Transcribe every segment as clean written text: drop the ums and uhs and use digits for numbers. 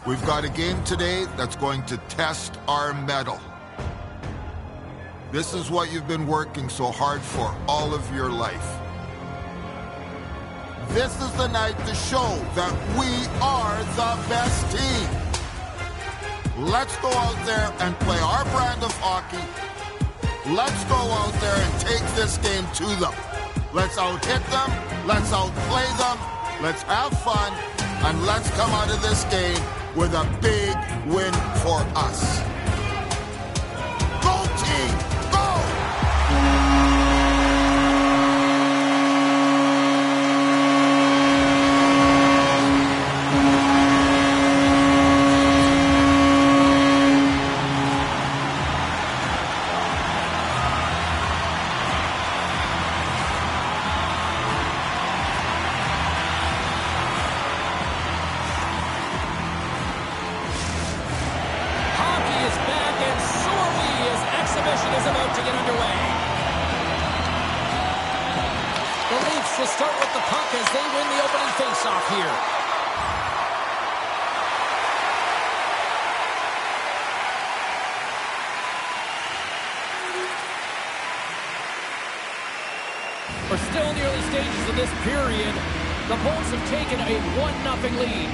We've got a game today that's going to test our mettle. This is what you've been working so hard for all of your life. This is the night to show that we are the best team. Let's go out there and play our brand of hockey. Let's go out there and take this game to them. Let's out-hit them. Let's outplay them. Let's have fun. And let's come out of this game with a big win for us. Go team! Go! Will start with the puck as they win the opening faceoff here. We're still in the early stages of this period. The Bolts have taken a 1-0 lead.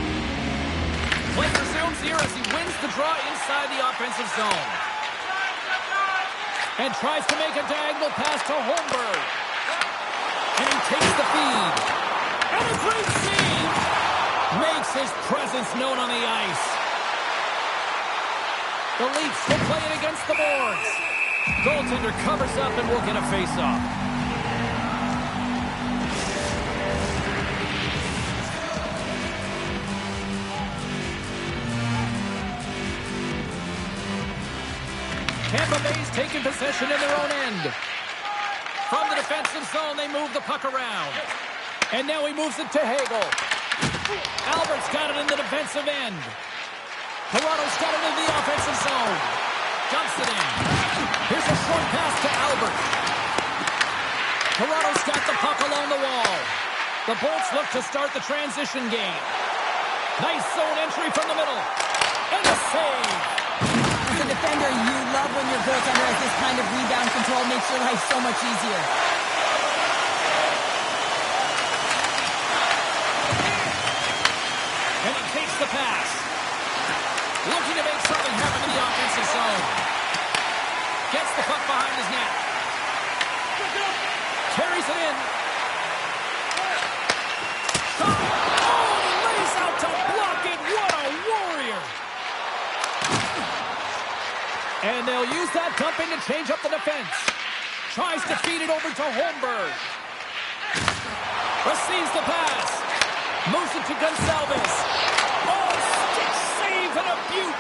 Play resumes here as he wins the draw inside the offensive zone. And tries to make a diagonal pass to Holmberg. And he takes the feed. And a great save! Makes his presence known on the ice. The Leafs will play it against the boards. Goaltender covers up and will get a face-off. Tampa Bay's taking possession in their own end. From the defensive zone, they move the puck around. And now he moves it to Hagel. Albert's got it in the defensive end. Toronto's got it in the offensive zone. Dumps it in. Here's a short pass to Albert. Toronto's got the puck along the wall. The Bolts look to start the transition game. Nice zone entry from the middle. And a save. As a defender, you love when your goaltender has this kind of rebound control. Makes your life so much easier. And he takes the pass. Looking to make something happen in the offensive zone. Gets the puck behind his net. Carries it in. Shot. Oh, he lays out to block it. What a warrior. And they'll use that dumping to change up the defense. Tries to feed it over to Holmberg. Receives the pass. Moves it to Gonçalves. Oh, stick save and a beaut.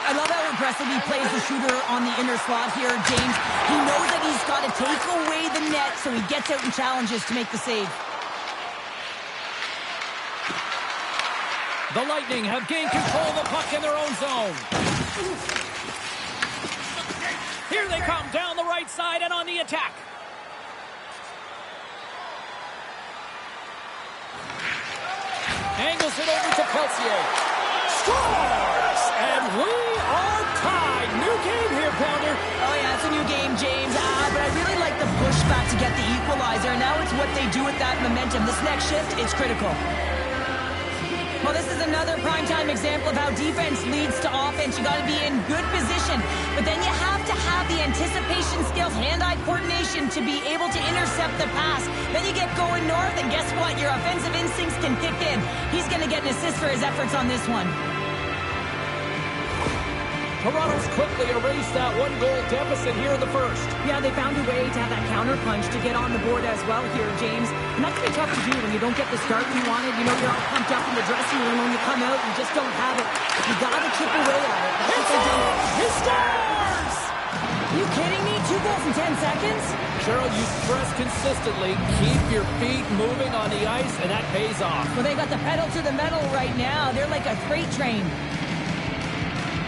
I love how impressive he plays the shooter on the inner slot here, James. He knows that he's got to take away the net, so he gets out and challenges to make the save. The Lightning have gained control of the puck in their own zone. Here they come down the right side and on the attack. Angles it over to Peltier. Scores! And we are tied. New game here, Pounder. Oh, yeah, it's a new game, James. But I really like the pushback to get the equalizer. Now it's what they do with that momentum. This next shift, it's critical. Well, this is another primetime example of how defense leads to offense. You got to be in good position, but then you have to have the anticipation skills, hand-eye coordination to be able to intercept the pass. Then you get going north, and guess what? Your offensive instincts can kick in. He's going to get an assist for his efforts on this one. Toronto's quickly erased that one-goal deficit here in the first. Yeah, they found a way to have that counter punch to get on the board as well here, James. And that can be tough to do when you don't get the start you wanted. You know, you're all pumped up in the dressing room. When you come out, you just don't have it. You gotta chip away at it. That's what they do. He scores! Are you kidding me? 2 goals in 10 seconds? Cheryl, you press consistently, keep your feet moving on the ice, and that pays off. Well, they got the pedal to the metal right now. They're like a freight train.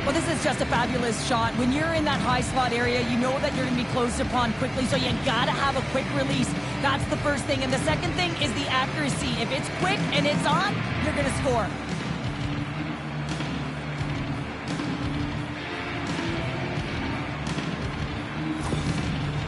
Well, this is just a fabulous shot. When you're in that high slot area, you know that you're going to be closed upon quickly, so you got to have a quick release. That's the first thing. And the second thing is the accuracy. If it's quick and it's on, you're going to score.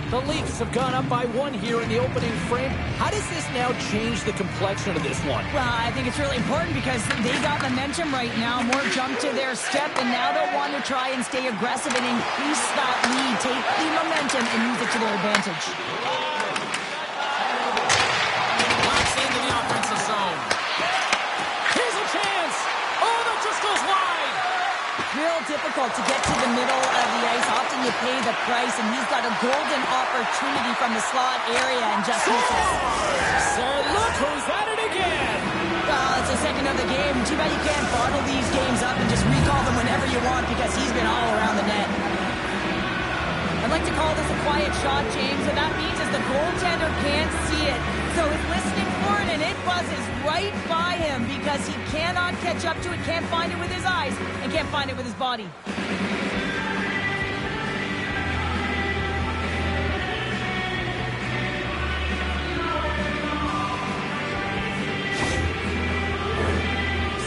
The Leafs have gone up by 1 here in the opening frame. How does this now change the complexion of this one? Well, I think it's really important because they got momentum right now. More jump to their step, and now they'll want to try and stay aggressive and increase that lead, take the momentum, and use it to their advantage. Knocks into the offensive zone. Here's a chance. Oh, that just goes wide. Real difficult to get to the middle of the ice. Often you pay the price, and he's got a golden opportunity from the slot area and just misses. So look who's at it again. Well, it's the second of the game. Too bad you can't bottle these games up and just recall them whenever you want because he's been all around the net. I'd like to call this a quiet shot, James, and that means is the goaltender can't see it. So he's listening for it, and it buzzes right by him because he cannot catch up to it, can't find it with his eyes, and can't find it with his body.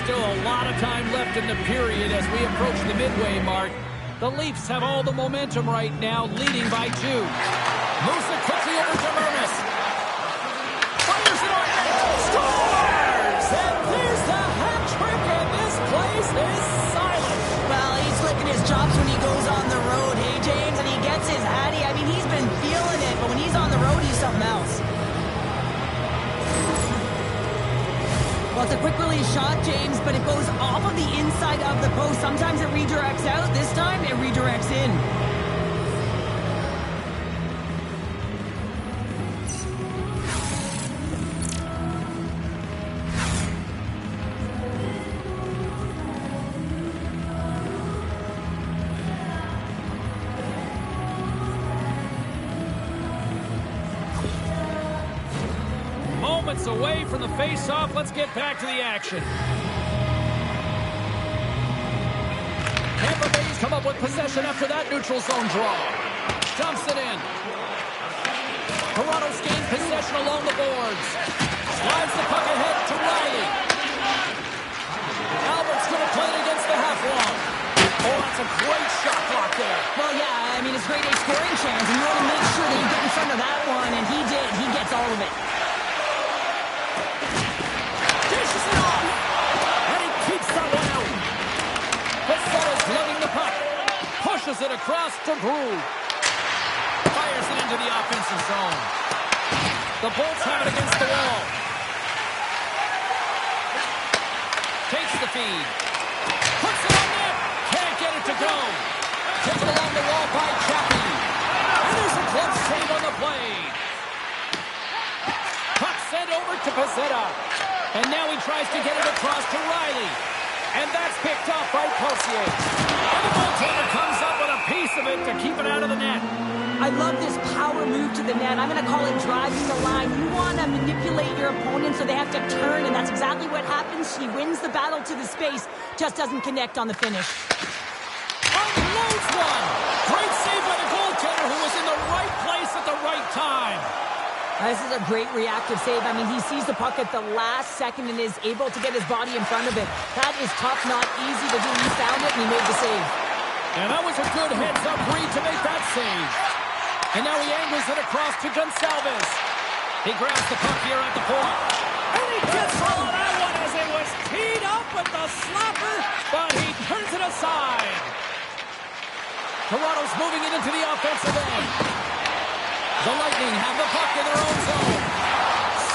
Still a lot of time left in the period as we approach the midway mark. The Leafs have all the momentum right now, leading by 2. Moves it quickly over to Mermis. Fires it on. Scores! And there's the hat trick, and this place is silent. Well, he's licking his chops when he goes on the road, hey, James, and he gets his hattie. I mean, he's been feeling it, but when he's on the road, he's something else. Well, it's a quick release shot, James, but it goes off of the inside of the post. Sometimes it redirects out. This time, it redirects in. Moments away from the face-off. Let's get back to the action. Tampa Bay's come up with possession after that neutral zone draw. Dumps it in. Toronto's gained possession along the boards. Slides the puck ahead to Riley. Albert's going to play it against the half wall. Oh, that's a great shot block there. Well, yeah, I mean, it's grade A scoring chance, and you want to make sure that you get in front of that one, and he did. He gets all of it. Dishes it off. And he keeps that one out. Pacetta's lugging the puck. Pushes it across to Groove. Fires it into the offensive zone. The Bolts have it against the wall. Takes the feed. Puts it on net. Can't get it to go. Taken along the wall by Chappie. And there's a glove save on the play. Puck sent over to Pacetta. And now he tries to get it across to Riley. And that's picked off by Pulsier. And the goaltender comes up with a piece of it to keep it out of the net. I love this power move to the net. I'm going to call it driving the line. You want to manipulate your opponent so they have to turn, and that's exactly what happens. He wins the battle to the space, just doesn't connect on the finish. Unloads one. Great save by the goaltender who was in the right place at the right time. This is a great reactive save. I mean, he sees the puck at the last second and is able to get his body in front of it. That is tough, not easy to do. He found it, and he made the save. And that was a good heads-up read to make that save. And now he angles it across to Gonsalves. He grabs the puck here at the point. And he gets all of that one as it was teed up with the slapper, but he turns it aside. Toronto's moving it into the offensive end. The Lightning have the puck in their own zone.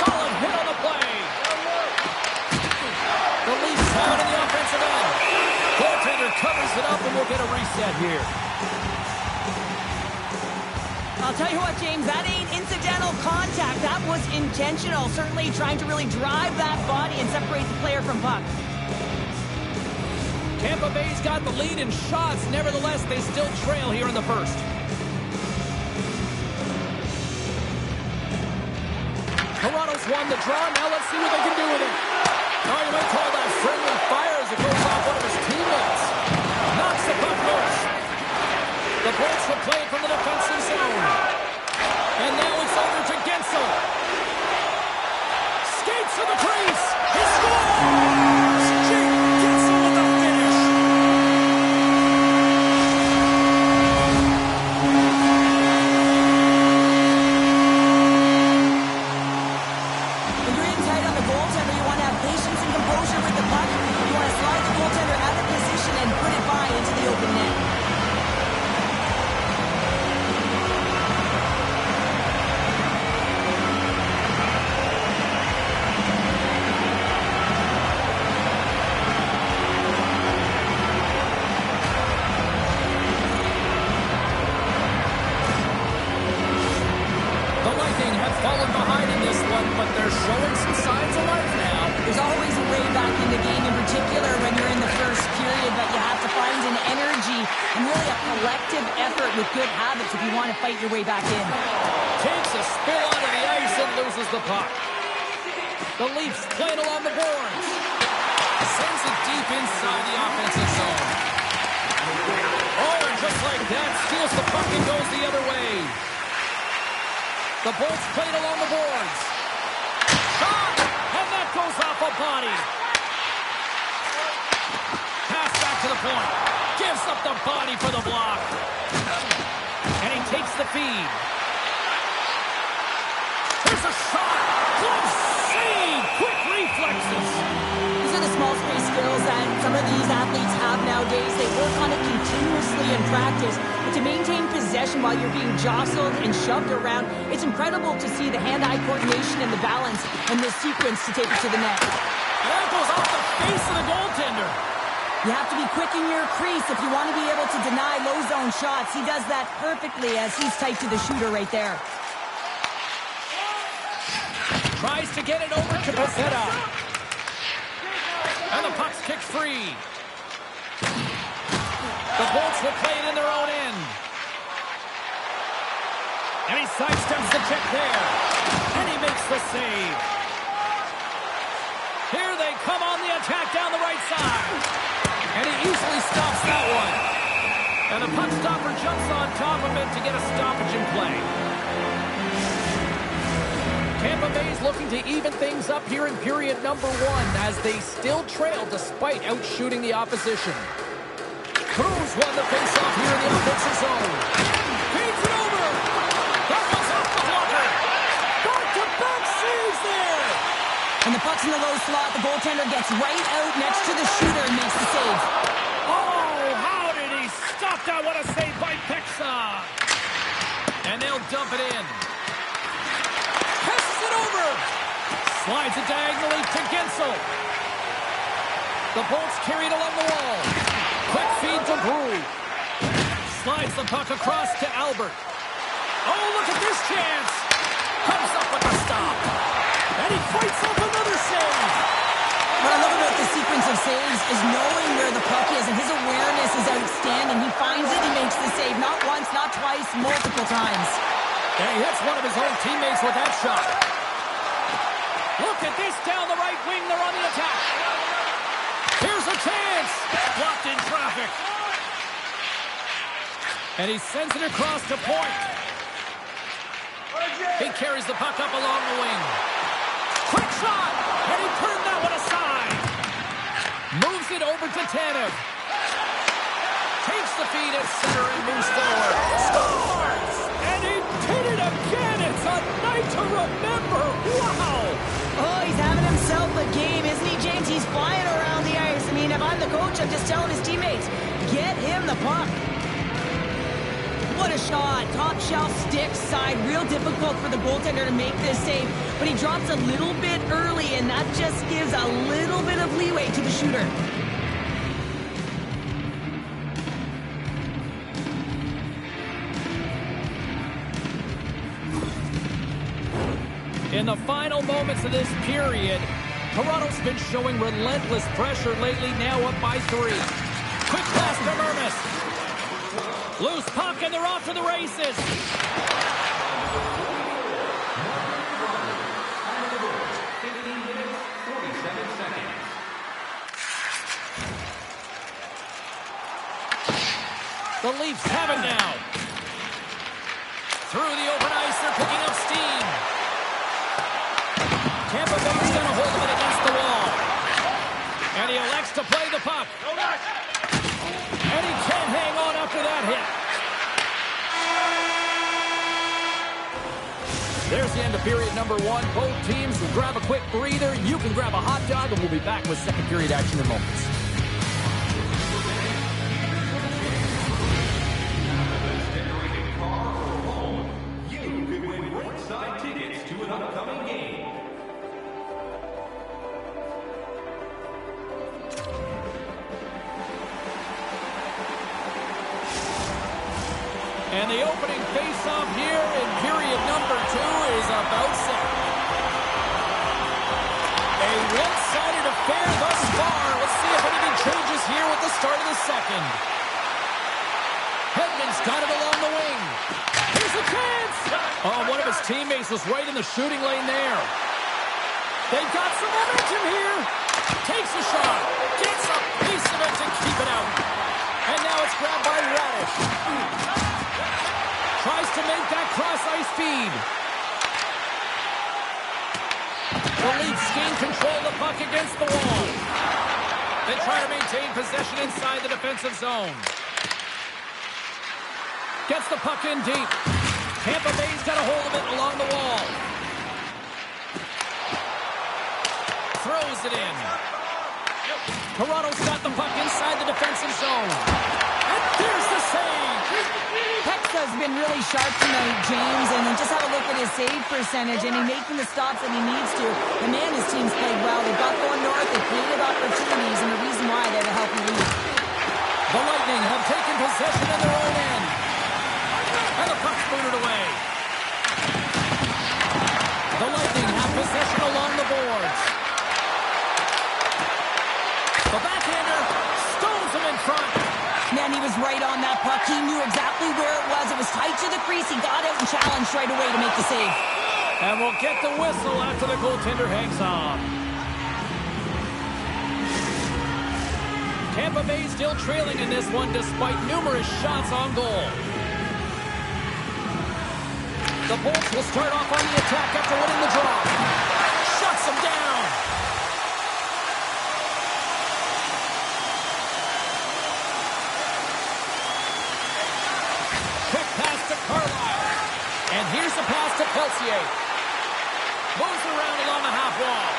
Solid hit on the play. The Leafs have it in the offensive end. Goaltender covers it up, and we'll get a reset here. I'll tell you what, James, that ain't incidental contact. That was intentional. Certainly trying to really drive that body and separate the player from puck. Tampa Bay's got the lead in shots. Nevertheless, they still trail here in the first. Toronto's won the draw. Now let's see what they can do with it. Oh, you might call that friendly fire as it goes off one of his teammates. Knocks the puck loose. The Bolts will play it from the defensive zone. And now it's over to Gensel. Skates to the crease. He scores! Jake Gensel with the finish. and really a collective effort with good habits if you want to fight your way back in. Takes a spill onto the ice and loses the puck. The Leafs play it along the boards. Sends it deep inside the offensive zone. Oh, and just like that, steals the puck and goes the other way. The Bolts play it along the boards. Shot! And that goes off a body. Pass back to the point. Gives up the body for the block. And he takes the feed. There's a shot. Glove save. Quick reflexes. These are the small space skills that some of these athletes have nowadays. They work on it continuously in practice. But to maintain possession while you're being jostled and shoved around, it's incredible to see the hand-eye coordination and the balance and the sequence to take it to the net. And that goes off the face of the goaltender. You have to be quick in your crease if you want to be able to deny low zone shots. He does that perfectly as he's tight to the shooter right there. Tries to get it over to Pezzetta. And the puck's kicked free. The Bolts will play it in their own end. And he sidesteps the check there. And he makes the save. Here they come on the attack down the right side. And he easily stops that one. And the puck stopper jumps on top of it to get a stoppage in play. Tampa Bay's looking to even things up here in period number 1 as they still trail despite outshooting the opposition. Cruz won the faceoff here in the offensive zone. Feeds it over. That one's off the blocker. Back-to-back saves there. And the puck's in the low slot. The goaltender gets right out next to the shooter and makes the save. Oh, how did he stop that? What a save by Pexa. And they'll dump it in. Passes it over. Slides it diagonally to Gensel. The Bolts carried along the wall. Quick feed to Brew. Slides the puck across to Albert. Oh, look at this chance. Comes up with a stop. And he fights off another save. What I love about this sequence of saves is knowing where the puck is, and his awareness is outstanding. He finds it, he makes the save. Not once, not twice, multiple times. And he hits one of his own teammates with that shot. Look at this down the right wing. They're on the attack. Here's a chance. Blocked in traffic. And he sends it across to point. He carries the puck up along the wing. Quick shot. And he turned that one aside. Moves it over to Tanev. Takes the feed at center and moves forward. Scores! And he did it again. It's a night to remember. Wow! Oh, he's having himself a game, isn't he, James? He's flying around the ice. I mean, if I'm the coach, I'm just telling his teammates, get him the puck. What a shot. Top shelf stick side. Real difficult for the goaltender to make this save. But he drops a little bit early, and that just gives a little bit of leeway to the shooter. In the final moments of this period, Toronto's been showing relentless pressure lately, now up by 3. Quick pass to Mermis. Loose puck, and they're off to the races. The Leafs have it now. Through the open ice, they're picking up steam. Tampa Bay's got a hold of it against the wall. And he elects to play the puck. And he can't hang on after that hit. There's the end of period number 1. Both teams will grab a quick breather. You can grab a hot dog, and we'll be back with second period action in moments. You could win ringside tickets to an upcoming game. And the opening face-off here in period number 2 is about set. A one-sided affair thus far. Let's see if anything changes here with the start of the second. teammates was right in the shooting lane there. They've got some momentum here. Takes a shot. Gets a piece of it to keep it out. And now it's grabbed by Radish. Tries to make that cross-ice feed. The Leafs gain control of the puck against the wall. They try to maintain possession inside the defensive zone. Gets the puck in deep. Tampa Bay's got a hold of it along the wall. Throws it in. Toronto's got the puck inside the defensive zone. And there's the save. Pekka's been really sharp tonight, James, and just have a look at his save percentage, and he's making the stops that he needs to. The man, his team's played well. They've got going north, they've created opportunities, and the reason why they have a healthy lead. The Lightning have taken possession in their own end. And the puck's booted away. The Lightning have possession along the boards. The backhander stones him in front. Man, he was right on that puck. He knew exactly where it was. It was tight to the crease. He got out and challenged right away to make the save. And we'll get the whistle after the goaltender hangs on. Tampa Bay still trailing in this one despite numerous shots on goal. The Bolts will start off on the attack after winning the draw. Shuts them down. Quick pass to Carlisle. And here's the pass to Peltier. Moves around along the half wall.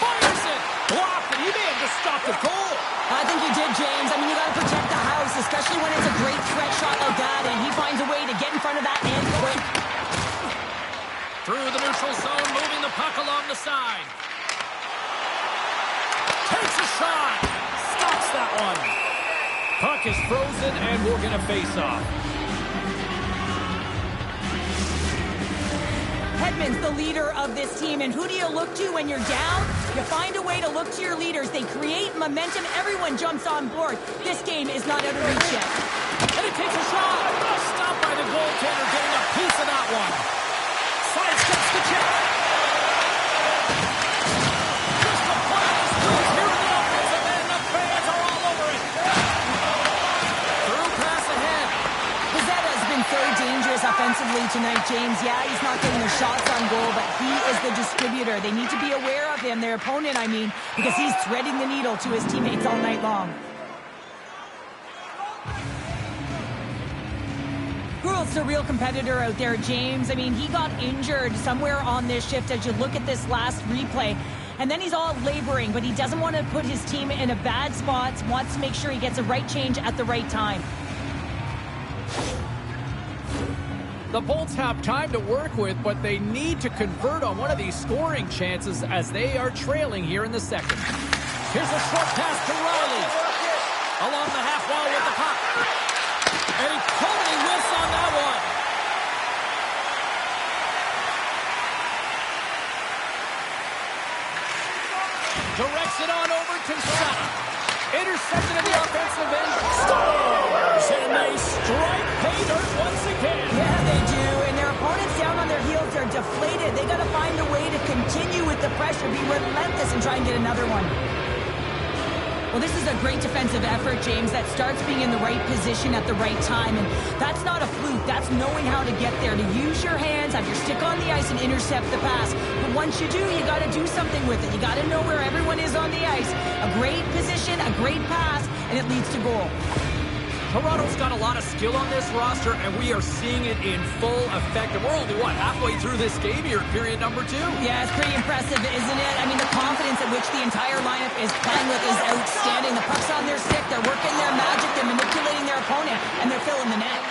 Fires it. Blocked, and he may have just stopped the goal. I think he did, James. I mean, you got to protect the house, especially when it's a great threat shot like that, and he finds a way to get in front of that man quick. Through the neutral zone, moving the puck along the side. Takes a shot. Stops that one. Puck is frozen, and we're going to face off. Hedman's the leader of this team, and who do you look to when you're down? You find a way to look to your leaders. They create momentum. Everyone jumps on board. This game is not out of reach yet. And he takes a shot. Stopped by the goaltender, getting a piece of that one. Sidesteps the check. Just a point of screws here in the offensive end. The fans are all over it. Through pass ahead. Pizzetta's been so dangerous offensively tonight, James. Yeah, he's not getting the shots on goal, but he is the distributor. They need to be aware of him, their opponent, I mean, because he's threading the needle to his teammates all night long. Gurul's the real competitor out there, James. I mean, he got injured somewhere on this shift as you look at this last replay. And then he's all laboring, but he doesn't want to put his team in a bad spot, wants to make sure he gets a right change at the right time. The Bolts have time to work with, but they need to convert on one of these scoring chances as they are trailing here in the second. Here's a short pass to Riley. Along the half wall with the puck. And he totally whiffs on that one. Directs it on over to Sutton. Intercepted in the offensive end. Stars! And they strike pay dirt once again. Yeah, they do. And their opponents down on their heels are deflated. They got to find a way to continue with the pressure, be relentless, and try and get another one. Well, this is a great defensive effort, James, that starts being in the right position at the right time. And that's not a fluke. That's knowing how to get there, to use your hands, have your stick on the ice, and intercept the pass. But once you do, you got to do something with it. You got to know where everyone is on the ice. A great position, a great pass, and it leads to goal. Toronto's got a lot of skill on this roster, and we are seeing it in full effect. And we're only, halfway through this game here, period number 2? Yeah, it's pretty impressive, isn't it? I mean, the confidence at which the entire lineup is playing with is outstanding. The puck's on their stick, they're working their magic, they're manipulating their opponent, and they're filling the net.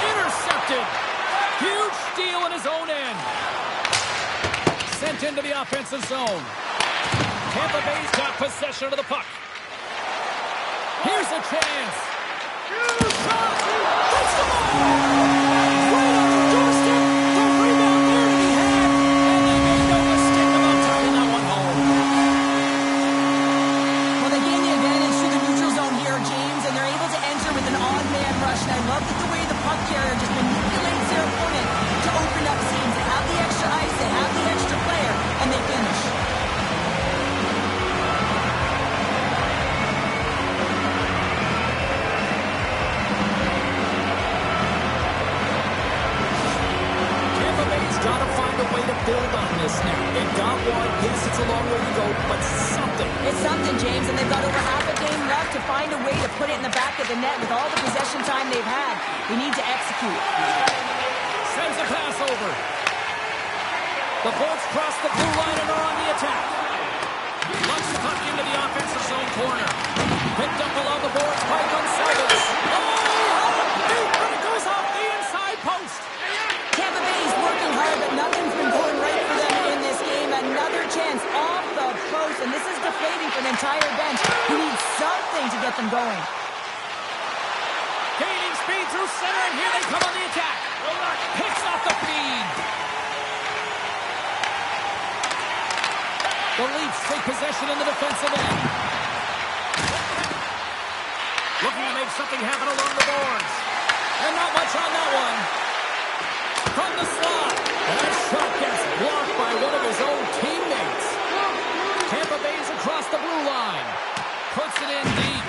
Intercepted! Huge steal in his own end. Sent into the offensive zone. Tampa Bay's got possession of the puck. Here's a chance. Huge shot. Hits the ball. Right on the doorstep. The rebound there to be had. And they made no mistake about tapping that one home. Well, they gain the advantage through the neutral zone here, James, and they're able to enter with an odd man rush. And I love that the way the puck carrier just manipulates their build on this now. It got one. Yes, it's a long way to go, but something. It's something, James, and they've got over half a game left to find a way to put it in the back of the net with all the possession time they've had. They need to execute. Sends a pass over. The Bolts cross the blue line and are on the attack. Lunch the puck into the offensive zone corner. Picked up along the boards by Gonzalez. But it goes off the inside post. Tampa Bay is working hard, but nothing's been going right for them in this game. Another chance off the post, and this is deflating for the entire bench who needs something to get them going. Gaining speed through center, and here they come on the attack. Picks off the feed. The Leafs take possession in the defensive end. Looking to make something happen along the boards. And not much on that one. From the slot. And that shot gets blocked by one of his own teammates. Tampa Bay's across the blue line. Puts it in deep.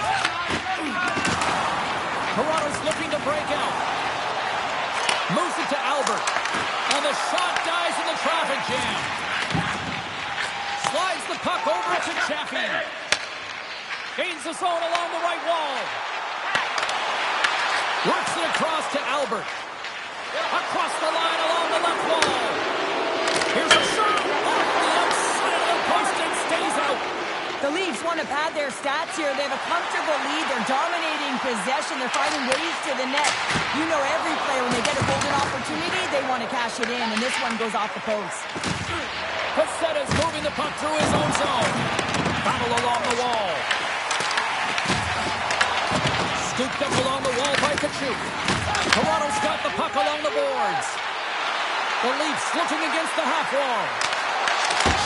Toronto's looking to break out. Moves it to Albert. And the shot dies in the traffic jam. Slides the puck over to Chaffee. Gains the zone along the right wall. Works it across to Albert. Across the line along the left wall. Here's a shot off the outside of the post and stays out. The Leafs want to pad their stats here. They have a comfortable lead. They're dominating possession. They're finding ways to the net. You know every player, when they get a golden opportunity, they want to cash it in, and this one goes off the post. Pacetta's moving the puck through his own zone. Battle along the wall. Scooped up along the wall by Kachuk. Toronto's got the puck along the boards. The Leafs looking against the half wall.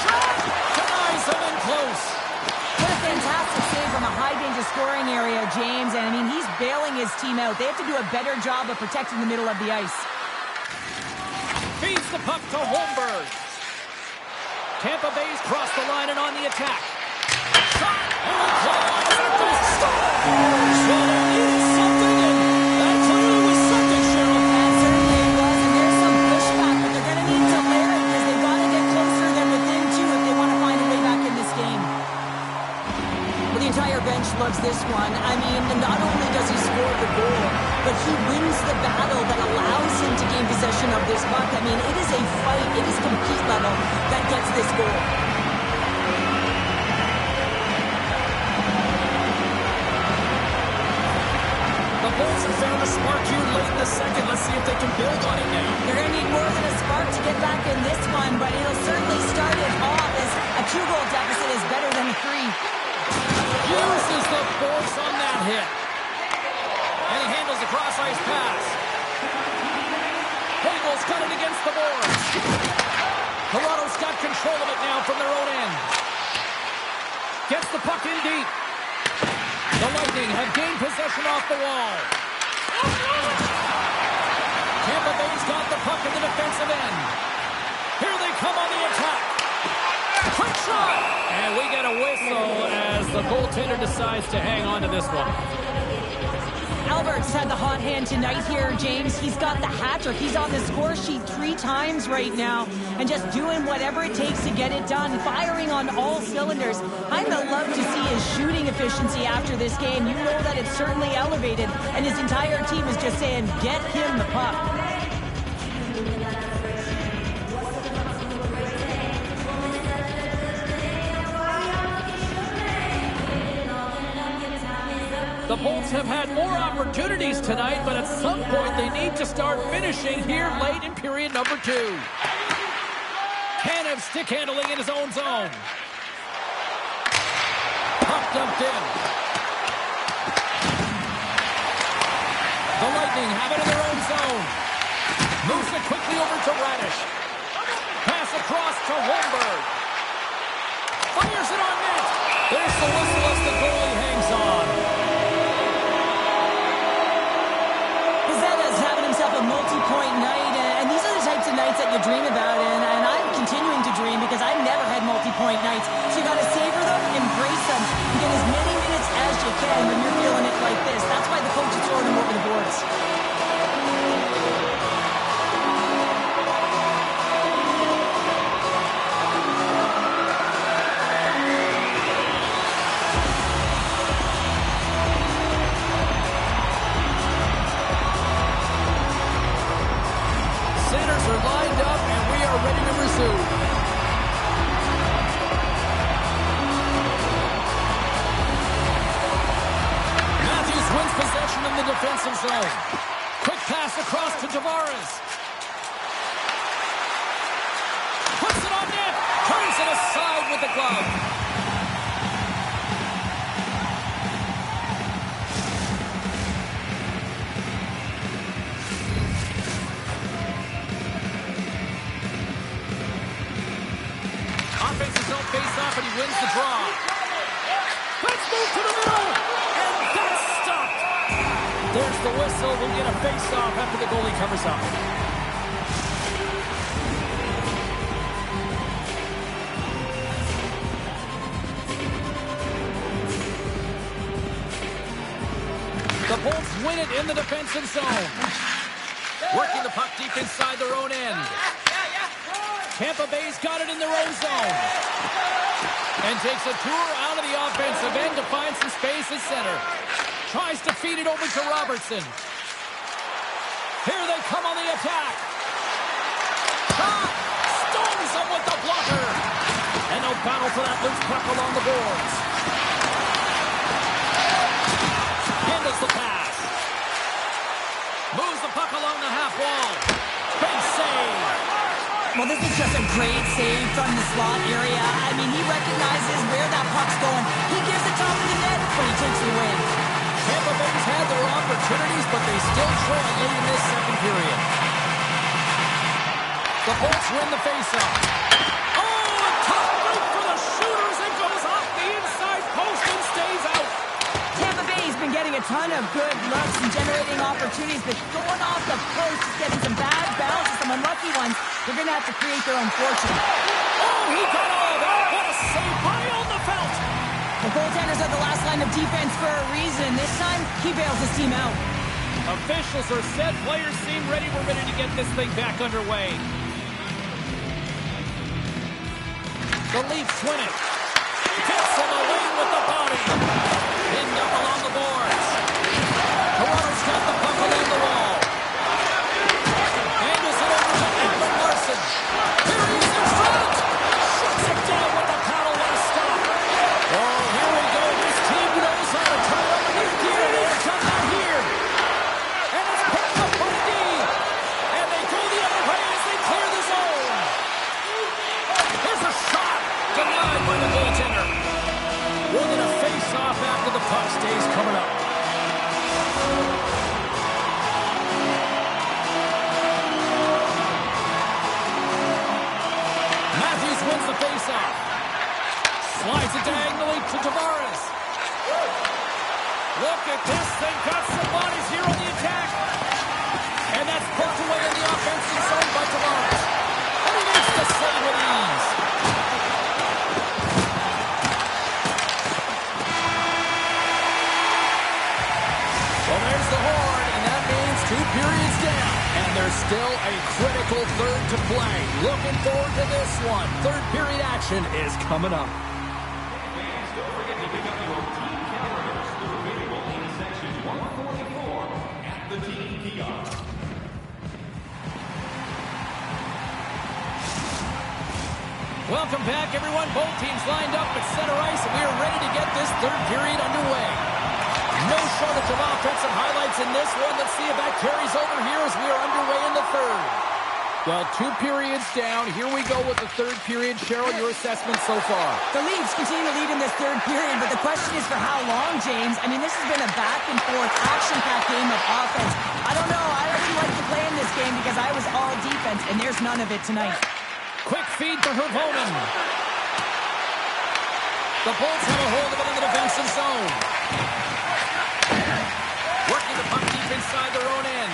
Shot! Denies him in close. What a fantastic save from a high-danger scoring area, James. And, I mean, he's bailing his team out. They have to do a better job of protecting the middle of the ice. Feeds the puck to Holmberg. Tampa Bay's crossed the line and on the attack. Shot! Well, there is something, and that clearly was something, Cheryl. That certainly was, and there's some pushback, but they're going to need to layer it because they've got to get closer than within two if they want to find a way back in this game. Well, the entire bench loves this one. I mean, not only does he score the goal, but he wins the battle that allows him to gain possession of this puck. I mean, it is a fight, it is compete level that gets this goal. The Bulls have found a spark here late in the second. Let's see if they can build on it now. They're going to need more than a spark to get back in this one, but it'll certainly start it off as a 2-goal deficit is better than a 3. Uses the force on that hit. And he handles the cross-ice pass. Hagel's got it against the boards. Toronto's got control of it now from their own end. Gets the puck in deep. The Lightning have gained possession off the wall. Tampa Bay's got the puck in the defensive end. Here they come on the attack. Quick shot! And we get a whistle as the goaltender decides to hang on to this one. Albert's had the hot hand tonight here, James. He's got the hat trick. He's on the score sheet 3 times right now and just doing whatever it takes to get it done, firing on all cylinders. I'm going to love to see his shooting efficiency after this game. You know that it's certainly elevated, and his entire team is just saying, get him the puck. The Bolts have had more opportunities tonight, but at some point they need to start finishing here late in period number 2. Tanev stick handling in his own zone. Puck dumped in. The Lightning have it in their own zone. Moves it quickly over to Radish. Pass across to Holmberg. Fires it on net. There's the whistle as the goalie hangs on. A multi-point night, and these are the types of nights that you dream about, and I'm continuing to dream because I've never had multi-point nights. So you got to savor them, embrace them, and get as many minutes as you can when you're feeling it like this. That's why the coach is throwing them over the boards. centers are lined up, and we are ready to resume. Matthews wins possession in the defensive zone. Quick pass across to Tavares. Puts it on net. Turns it aside with the glove. Offensive zone face-off, and he wins the draw. Let's move to the middle. And that's stopped. There's the whistle. We'll get a face-off after the goalie covers up. The Bolts win it in the defensive zone. Working the puck deep inside their own end. Tampa Bay's got it in their own zone. And takes a tour out of the offensive end to find some space at center. Tries to feed it over to Robertson. Here they come on the attack. Shot! Stones him with the blocker. And they'll battle for that loose puck along the boards. Handles the pass. Moves the puck along the half wall. Big save. Well, this is just a great save from the slot area. I mean, he recognizes where that puck's going. He gives it top of the net, but he takes it away. Tampa Bay's had their opportunities, but they still trail late in this second period. The Bolts win the faceoff. Oh, a tough move for the shooters. It goes off the inside post and stays out. Tampa Bay's been getting a ton of good looks and generating opportunities, but going off the post, just getting some bad bounces, some unlucky ones. They're going to have to create their own fortune. Oh, he got all that. What a save by Oldefeld. The goaltenders are the last line of defense for a reason. This time, he bails his team out. Officials are set. Players seem ready. We're ready to get this thing back underway. The Leafs win it. Gets him away with the body. Pinned up along the boards. Toronto's got the puck along the wall. Handles it over to Allen Larson. Here he is in front. Shuts it down with the paddle. What a stop. Oh, here we go. This team knows how to turn up the gear. They've done that here. And it's picked up by D. And they go the other way as they clear the zone. Here's a shot. Denied by the goaltender. We'll get a face-off after the puck stays coming up. Matthews wins the face-off. Slides it diagonally to Tavares. Look at this. They've got some bodies here on the attack. And that's poked away in the offensive zone by Tavares. And he makes the save with ease. Well, there's the horn, and that means 2 periods down. And there's still a critical third to play. Looking forward to this one. Third period action is coming up. Fans, don't forget to pick up your team calendars. They're available in section 144 at the team kiosk. Welcome back, everyone. Both teams lined up at center ice, and we are ready to get this third period underway. No shortage of offensive highlights in this one. Let's see if that carries over here as we are underway in the third. Well, 2 periods down. Here we go with the third period. Cheryl, your assessment so far? The Leafs continue to lead in this third period, but the question is for how long, James? I mean, this has been a back-and-forth, action-packed game of offense. I don't know. I actually like to play in this game because I was all defense, and there's none of it tonight. Quick feed to Hervonen. The Bolts have a hold of it in the defensive zone. Working the puck deep inside their own end.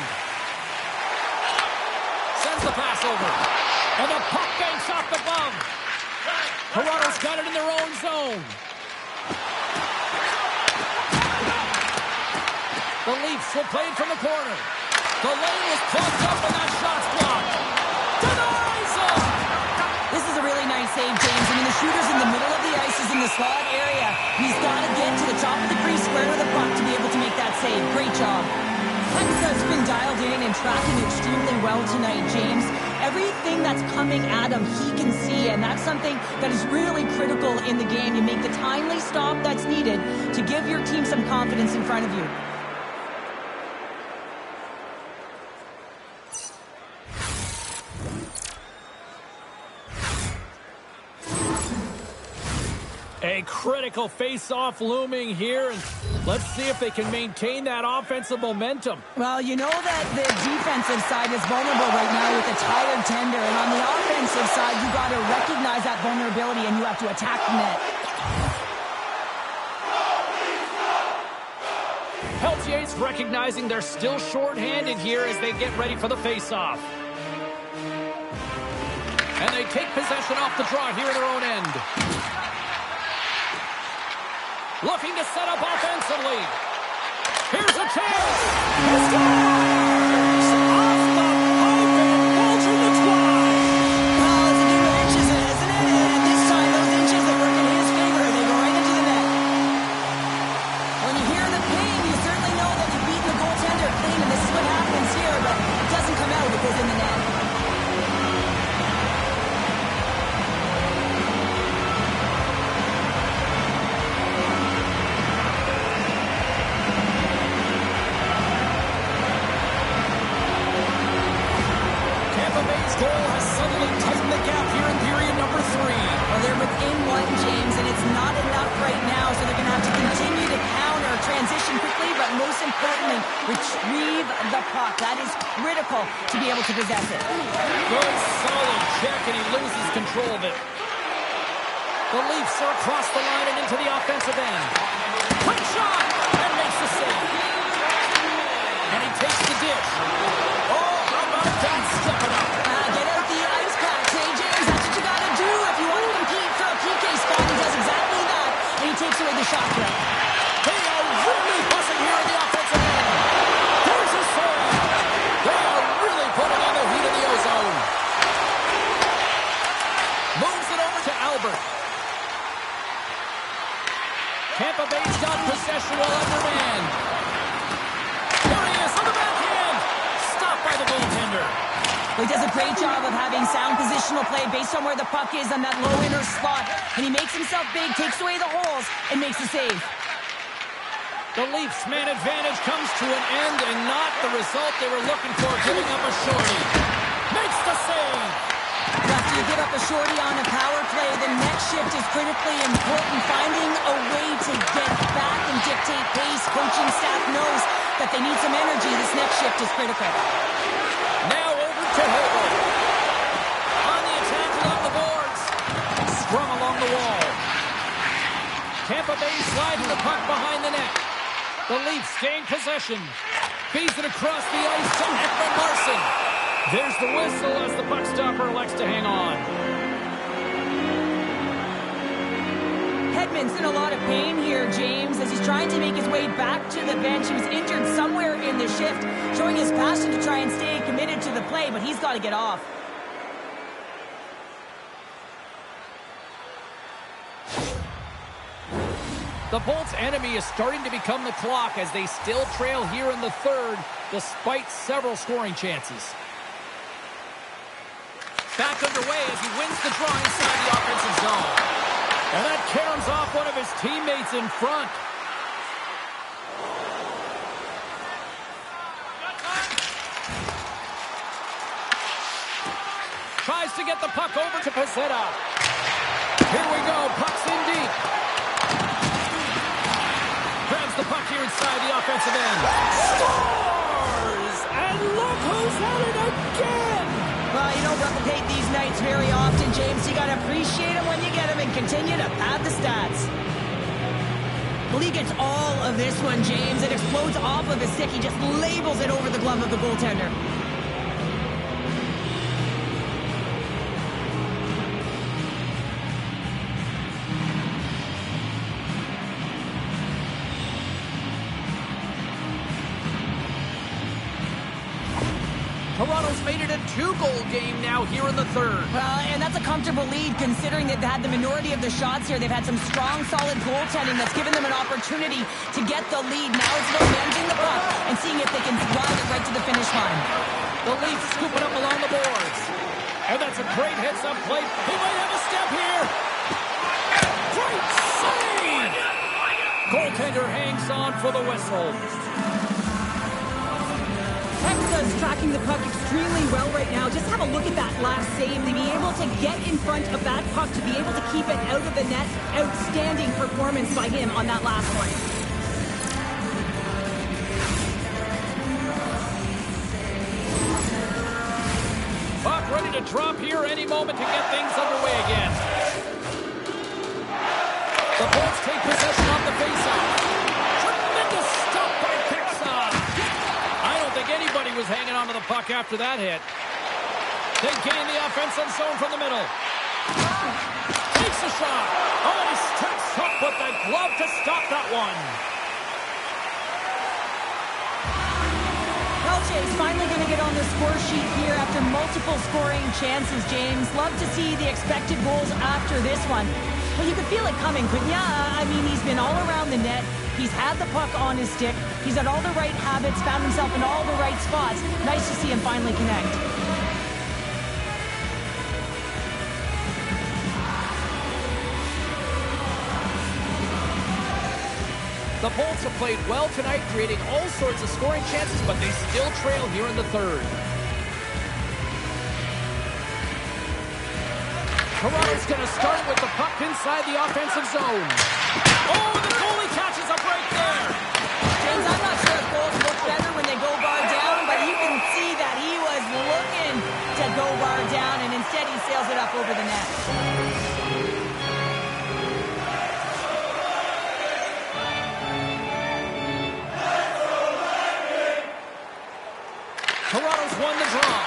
Sends the pass over. And the puck banks off the glove. Toronto's got it in their own zone. The Leafs will play it from the corner. The lane was plugged up and that shot's blocked. Denies him! This is a really nice save, James. I mean, the shooter's in the middle of the ice, is in the slot area. He's got to get to the top of the crease square of the puck to be able to make that save. Great job. Hexa has been dialed in and tracking extremely well tonight, James. Everything that's coming at him, he can see, and that's something that is really critical in the game. You make the timely stop that's needed to give your team some confidence in front of you. A critical face-off looming here, and let's see if they can maintain that offensive momentum. Well, you know that the defensive side is vulnerable right now with a tired tender, and on the offensive side, you got to recognize that vulnerability and you have to attack the net. Peltier's recognizing they're still short-handed here as they get ready for the face-off. And they take possession off the draw here in their own end. Looking to set up offensively. Here's a chance. He scores! Off the pipe and Belgium the try. Well, it's a game of inches, isn't it? And this time, those inches that work in his favor, they go right into the net. When you hear the ping, you certainly know that you've beaten the goaltender clean, and this is what happens here, but it doesn't come out, it goes in the net. Goal has suddenly tightened the gap here in period number 3. Well, they're within one, James, and it's not enough right now, so they're going to have to continue to counter, transition quickly, but most importantly, retrieve the puck. That is critical to be able to possess it. Good, solid check, and he loses control of it. The Leafs are across the line and into the offensive end. Quick shot, and makes the save. And he takes the dish. Oh, how about that? Step it up. Get out the ice packs, hey, James. That's what you got to do if you want to compete for a PK spot. He does exactly that, and he takes away the shot threat. They are really buzzing here in the offensive end. There's a save. They are really putting on the heat of the ozone. Moves it over to Albert. Tampa Bay's got possession while undermanned. There he is on the backhand. Stopped by the goaltender. Well, he does a great job of having sound positional play based on where the puck is on that low inner slot. And he makes himself big, takes away the holes, and makes the save. The Leafs' man advantage comes to an end, and not the result they were looking for, giving up a shorty. Makes the save. After you give up a shorty on a power play, the next shift is critically important. Finding a way to get back and dictate pace. Coaching staff knows that they need some energy. This next shift is critical. Now over to Hagel. On the attack along the boards. Scrum along the wall. Tampa Bay sliding the puck behind the net. The Leafs gain possession. Feeds it across the ice to Ekman Larsson. There's the whistle as the puck stopper elects to hang on. Hedman's in a lot of pain here, James, as he's trying to make his way back to the bench. He was injured somewhere in the shift, showing his passion to try and stay committed to the play, but he's got to get off. The Bolts' enemy is starting to become the clock as they still trail here in the third, despite several scoring chances. Back underway as he wins the draw inside the offensive zone. And that caroms off one of his teammates in front. Tries to get the puck over to Pezzetta. Here we go, puck's in deep. Grabs the puck here inside the offensive end. Scores! And look who's at it again! Well, you don't replicate these nights very often, James. You got to appreciate them when you get them and continue to pad the stats. Well, he gets all of this one, James. It explodes off of his stick. He just labels it over the glove of the goaltender. Toronto's made it 2-goal game now here in the third. And that's a comfortable lead considering they've had the minority of the shots here. They've had some strong, solid goaltending that's given them an opportunity to get the lead. Now it's about managing the puck and seeing if they can ride it right to the finish line. The Leafs scooping up along the boards. And that's a great hits up plate. He might have a step here. Great save! Goaltender hangs on for the whistle. Texas tracking the puck extremely well right now. Just have a look at that last save. To be able to get in front of that puck, to be able to keep it out of the net. Outstanding performance by him on that last one. Puck ready to drop here any moment to get things underway again. The Bolts take possession on the faceoff. Tremendous stop by Pixar. I don't think anybody was hanging onto the puck after that hit. They gain the offensive zone from the middle. Takes a shot. Oh, he steps up with the glove to stop that one. Is finally going to get on the score sheet here after multiple scoring chances, James. Love to see the expected goals after this one. Well, you could feel it coming, couldn't ya? I mean, he's been all around the net. He's had the puck on his stick. He's had all the right habits, found himself in all the right spots. Nice to see him finally connect. The Bolts have played well tonight, creating all sorts of scoring chances, but they still trail here in the third. Toronto's going to start with the puck inside the offensive zone. Oh, the goalie catches up right there. James, I'm not sure if goals look better when they go bar down, but you can see that he was looking to go bar down, and instead he sails it up over the net. Toronto's won the draw.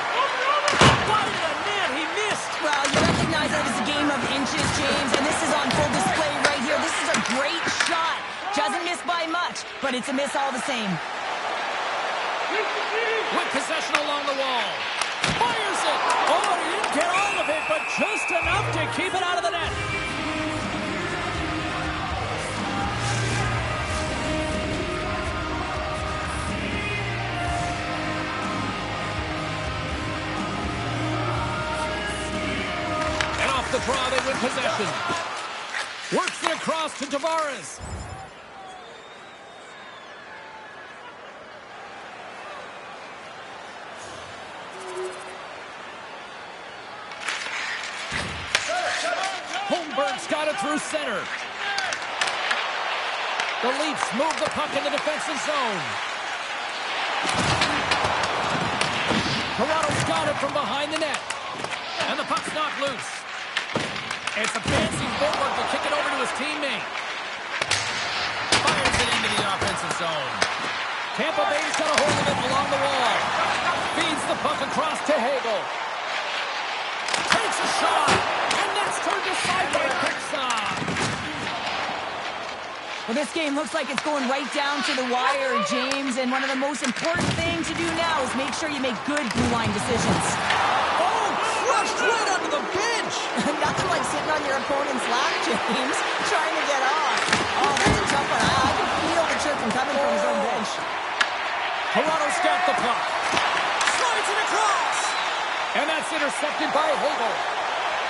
Wide of the net, he missed. Well, you recognize that it's a game of inches, James, and this is on full display right here. This is a great shot. Doesn't miss by much, but it's a miss all the same. With possession along the wall. Fires it. Oh, he didn't get all of it, but just enough to keep it out of the net. The draw, they win possession. Works it across to Tavares. Holmberg's got it through center. The Leafs move the puck in the defensive zone. Toronto's got it from behind the net. And the puck's knocked loose. It's a fancy footwork to kick it over to his teammate. Fires it into the offensive zone. Tampa Bay's got a hold of it along the wall. Feeds the puck across to Hagel. Takes a shot. And that's turned aside by Pixar. Well, this game looks like it's going right down to the wire, James. And one of the most important things to do now is make sure you make good blue line decisions. Oh, crushed right under the bench. Nothing like sitting on your opponent's lap, James, trying to get off. Oh, that's a tough one. I can feel the chirping coming from his own bench. Toronto's got the puck. Slides it across. And that's intercepted by Hagel.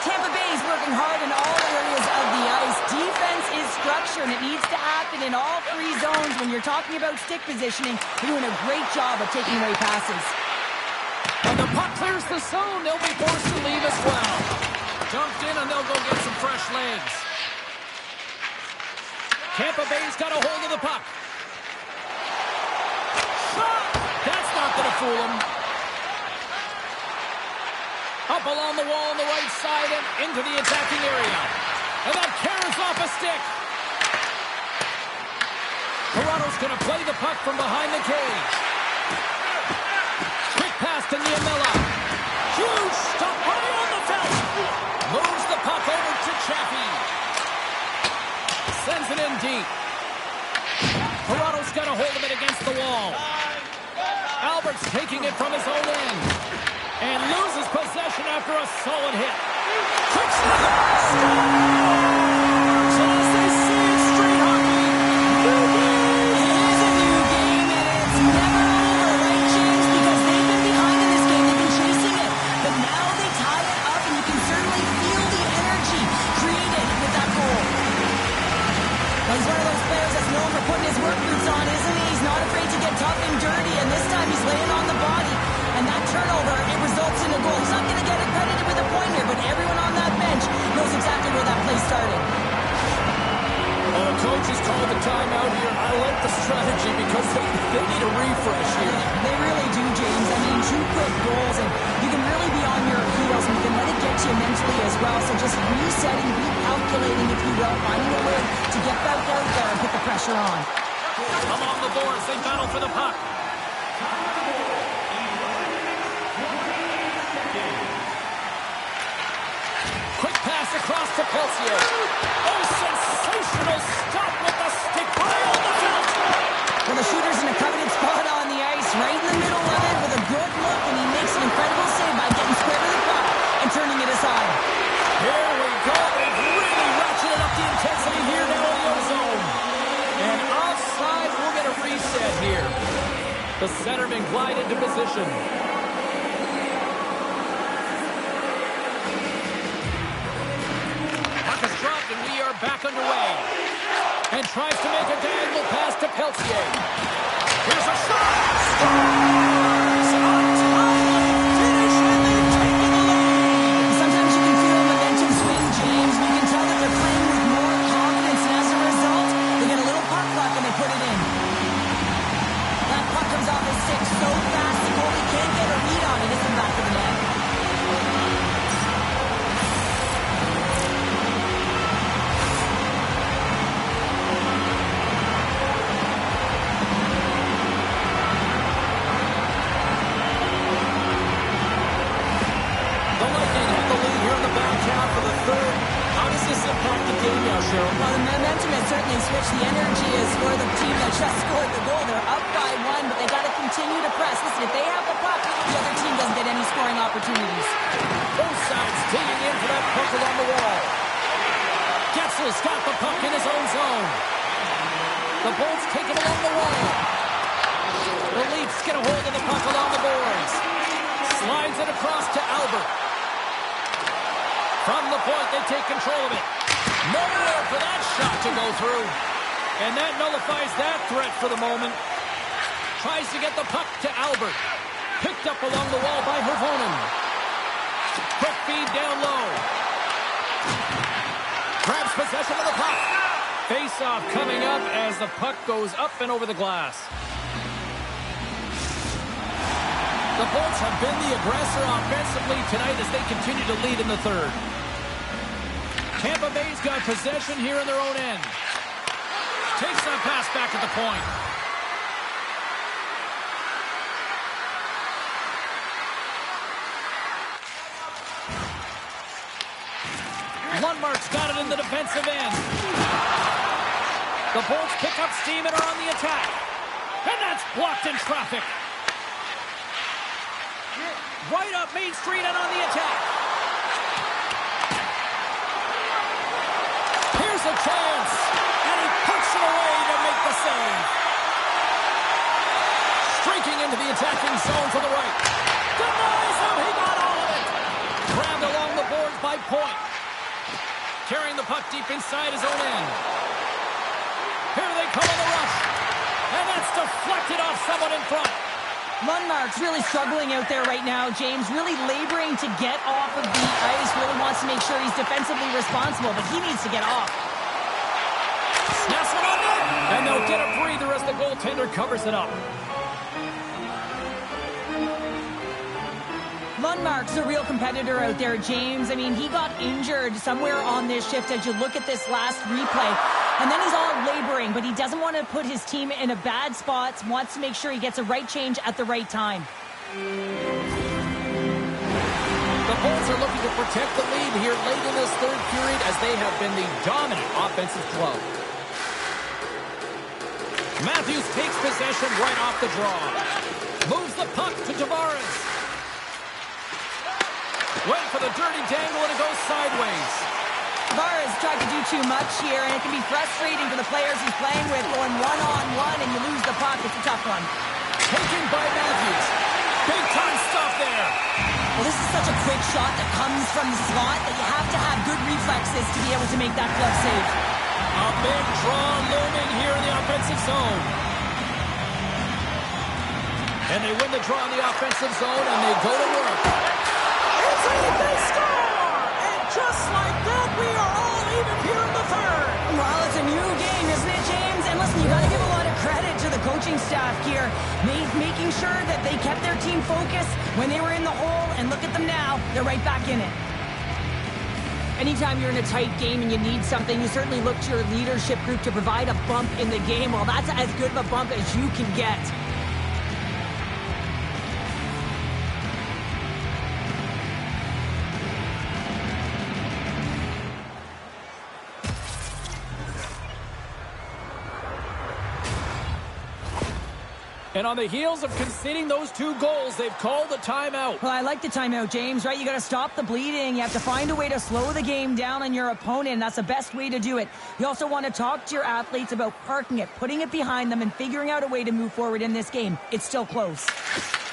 Tampa Bay is working hard in all areas of the ice. Defense is structure, and it needs to happen in all three zones. When you're talking about stick positioning, they're doing a great job of taking away passes. When the puck clears the zone, they'll be forced to leave as well. Dumped in, and they'll go get some fresh legs. Tampa Bay's got a hold of the puck. Shot! That's not going to fool him. Up along the wall on the right side and into the attacking area. And that carries off a stick. Toronto's going to play the puck from behind the cage. Quick pass to Niemela. Huge stop right on the felt. Moves the puck over to Chaffee. Sends it in deep. Toronto's got a hold of it against the wall. Albert's taking it from his own end. And loses possession after a solid hit. Quick shot. Timeout here. I like the strategy because they need a refresh here. They really do, James. I mean, 2 quick goals, and you can really be on your heels, and you can let it get to you mentally as well. So just resetting, recalculating, if you will, finding a way to get back out there and put the pressure on. Along the boards, they battle for the puck. Quick pass across to Peltier. Oh, sensational stop with the stick. Well, the shooter's in a coveted spot on the ice, right in the middle of it with a good look, and he makes an incredible save by getting square to the puck and turning it aside. Here we go. They've really ratcheted up the intensity here now in the zone. And offside, we'll get a reset here. The centerman glide into position. Puck is dropped, and we are back underway. And tries to make a diagonal pass to Peltier. Here's a shot! Stars on time! Finish, and they've taken the lead! Sometimes you can feel a momentum swing, James. You can tell that they're playing with more confidence, and as a result, they get a little puck luck and they put it in. That puck comes off his stick so fast, the goalie can't get a read on it. It's in the back of the net. Well, the momentum has certainly switched. The energy is for the team that just scored the goal. They're up by 1, but they got to continue to press. Listen, if they have the puck, the other team doesn't get any scoring opportunities. Both sides digging in for that puck along the wall. Getzel's got the puck in his own zone. The Bolts take it along the wall. The Leafs get a hold of the puck along the boards. Slides it across to Albert. From the point, they take control of it. Nowhere for that shot to go through. And that nullifies that threat for the moment. Tries to get the puck to Albert. Picked up along the wall by Hervonen. Quick feed down low. Grabs possession of the puck. Face-off coming up as the puck goes up and over the glass. The Bolts have been the aggressor offensively tonight as they continue to lead in the third. Tampa Bay's got possession here in their own end. Takes that pass back at the point. Lundmark's got it in the defensive end. The Bolts pick up steam and are on the attack. And that's blocked in traffic. Right up Main Street and on the attack. Here's a chance. And he puts it away to make the save. Streaking into the attacking zone to the right. Denies him. He got all of it. Grabbed along the boards by Point. Carrying the puck deep inside his own end. Here they come on the rush. And that's deflected off someone in front. Lundmark's really struggling out there right now, James. Really laboring to get off of the ice. Really wants to make sure he's defensively responsible, but he needs to get off. Snaps it on net. And they'll get a breather as the goaltender covers it up. Lundmark's a real competitor out there, James. I mean, he got injured somewhere on this shift as you look at this last replay. And then he's all laboring, but he doesn't want to put his team in a bad spot. Wants to make sure he gets a right change at the right time. The Bolts are looking to protect the lead here late in this third period as they have been the dominant offensive club. Matthews takes possession right off the draw. Moves the puck to Tavares. Went for the dirty dangle, and it goes sideways. Barr has tried to do too much here, and it can be frustrating for the players he's playing with, going one-on-one, and you lose the puck. It's a tough one. Taken by Matthews. Big-time stop there. Well, this is such a quick shot that comes from the slot that you have to have good reflexes to be able to make that glove save. A big draw looming here in the offensive zone. And they win the draw in the offensive zone, and they go to work. It's a big score! And just like that, we are all even here in the third. Well, it's a new game, isn't it, James? And listen, you got to give a lot of credit to the coaching staff here, making sure that they kept their team focused when they were in the hole, and look at them now. They're right back in it. Anytime you're in a tight game and you need something, you certainly look to your leadership group to provide a bump in the game. Well, that's as good of a bump as you can get. And on the heels of conceding those 2 goals, they've called a timeout. Well, I like the timeout, James, right? You got to stop the bleeding. You have to find a way to slow the game down on your opponent, and that's the best way to do it. You also want to talk to your athletes about parking it, putting it behind them, and figuring out a way to move forward in this game. It's still close.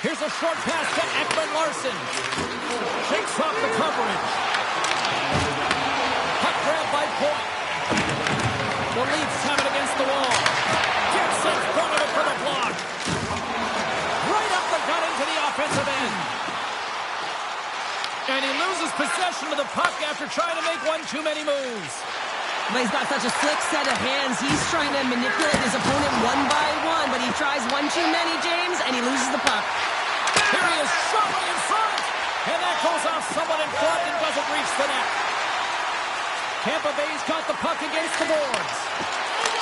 Here's a short pass to Ekman Larson. Shakes off the coverage. Puck grab by Point. The Leafs have it against the wall. Gets in front of it for the block. Right up the gut into the offensive end. And he loses possession of the puck after trying to make one too many moves. But he's got such a slick set of hands. He's trying to manipulate his opponent one by one, but he tries one too many, James, and he loses the puck. Here he is, shoveling in front. And that goes off someone in front and doesn't reach the net. Tampa Bay's got the puck against the boards.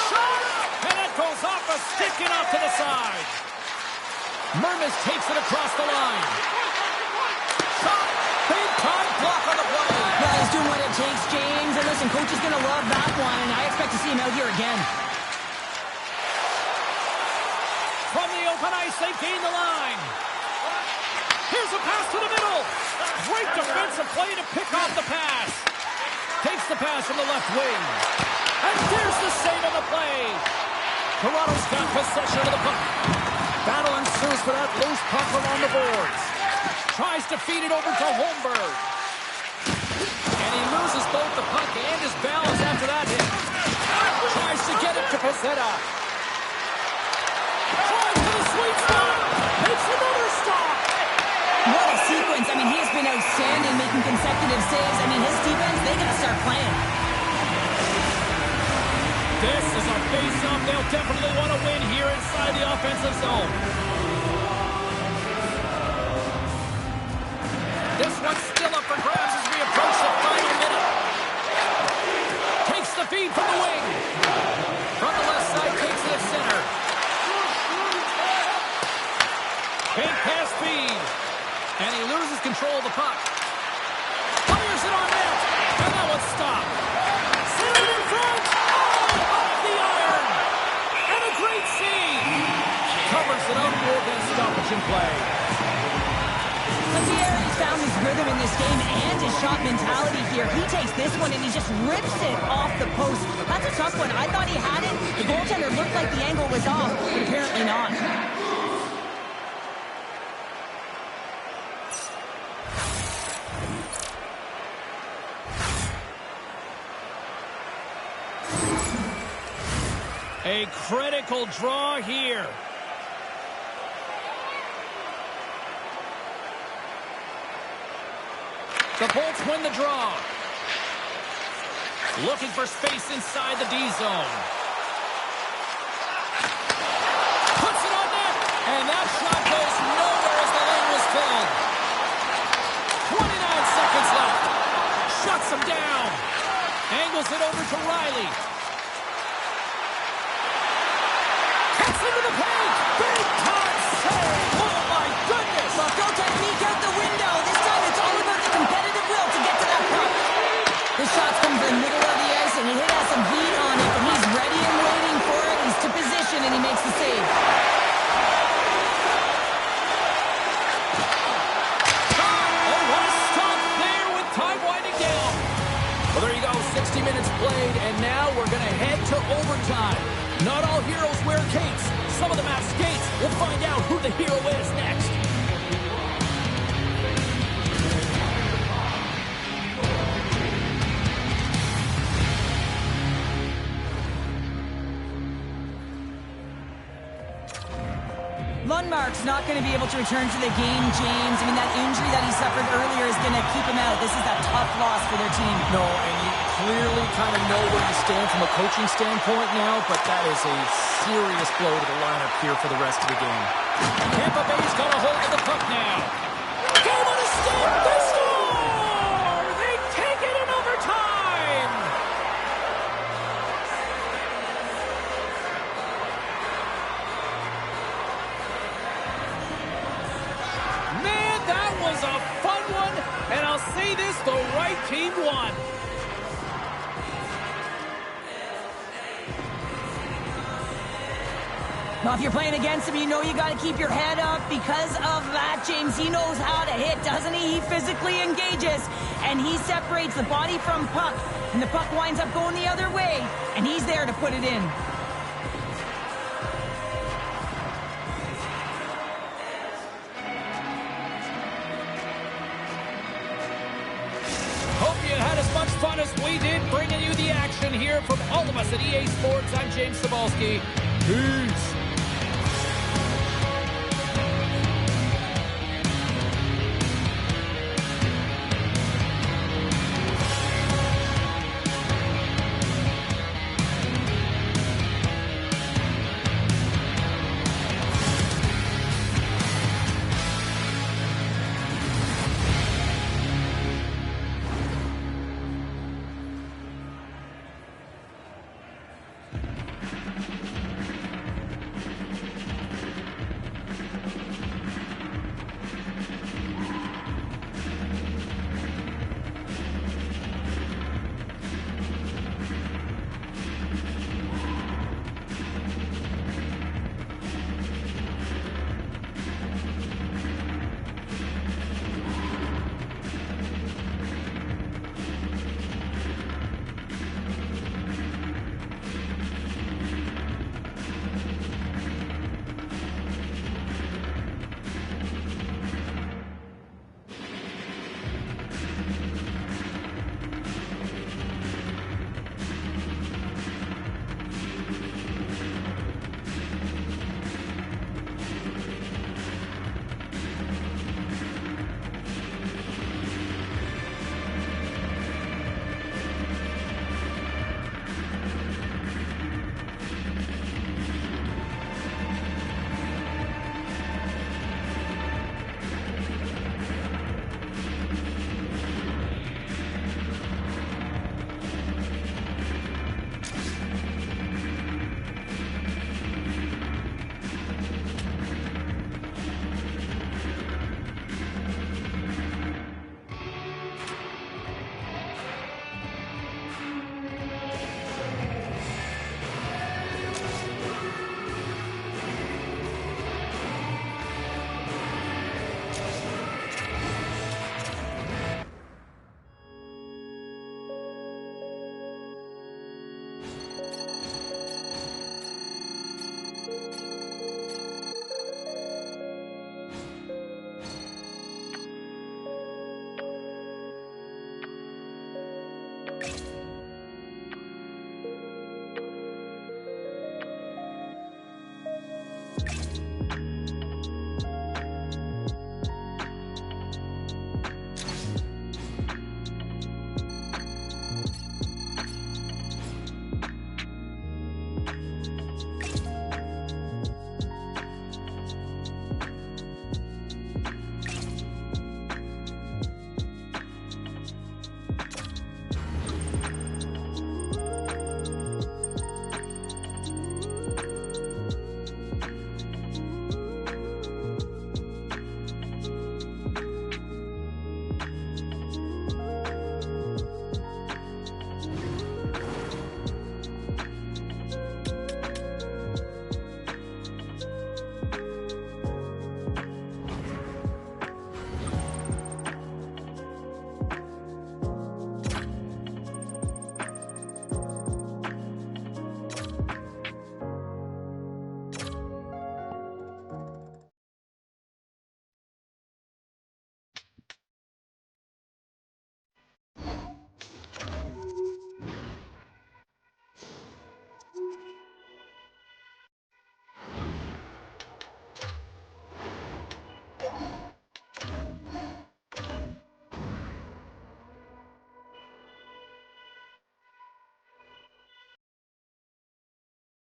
Shot! And that goes off a stick and off to the side. Mermis takes it across the line. Shot! Big time block on the play. Well, he's doing what it takes, James. And listen, coach is going to love that one, and I expect to see him out here again. From the open ice, they gain the line. Here's a pass to the middle. Great defensive play to pick off the pass. Takes the pass from the left wing. And there's the save on the play. Toronto's got possession of the puck. Battle ensues for that loose puck along the boards. Tries to feed it over to Holmberg. And he loses both the puck and his balance after that hit. Tries to get it to Pezzetta. Tries to the sweet spot. Makes another stop. What a sequence. I mean, he has been outstanding, making consecutive saves. I mean, his defense, they got to start playing. This is a face-off they'll definitely want to win here inside the offensive zone. This one's still up for grabs as we approach the final minute. Takes the feed from the wing. From the left side, takes it at center. Big pass feed. And he loses control of the puck. Fires it on net. And that one's stopped. Send it in front. Oh, off the iron. And a great save. Covers it up with that stoppage in play. Thierry's found his rhythm in this game and his shot mentality here. He takes this one and he just rips it off the post. That's a tough one. I thought he had it. The goaltender looked like the angle was off, but apparently not. A critical draw here. The Bolts win the draw. Looking for space inside the D zone. Puts it on net. And that shot goes nowhere as the lane was filled. 29 seconds left. Shuts him down. Angles it over to Riley. Cuts into the paint. Big time save. Oh my goodness. Well, don't technique out the window. This time it's all about the competitive will to get to that puck. The shot's come from the middle of the ice and he has some heat on it, but he's ready and waiting for it. He's to position and he makes the save. overtime. Not all heroes wear capes. Some of them have skates. We'll find out who the hero is next. Lundmark's not going to be able to return to the game, James. I mean, that injury that he suffered earlier is going to keep him out. This is a tough loss for their team. No, and you clearly kind of know where you stand from a coaching standpoint now, but that is a serious blow to the lineup here for the rest of the game. Tampa Bay's got a hold of the puck now. Game on a stick. They score! They take it in overtime! Man, that was a fun one, and I'll say this, the right team won. Well, if you're playing against him, you know you got to keep your head up because of that, James. He knows how to hit, doesn't he? He physically engages, and he separates the body from puck, and the puck winds up going the other way, and he's there to put it in. Hope you had as much fun as we did bringing you the action here from all of us at EA Sports. I'm James Cebulski. Peace.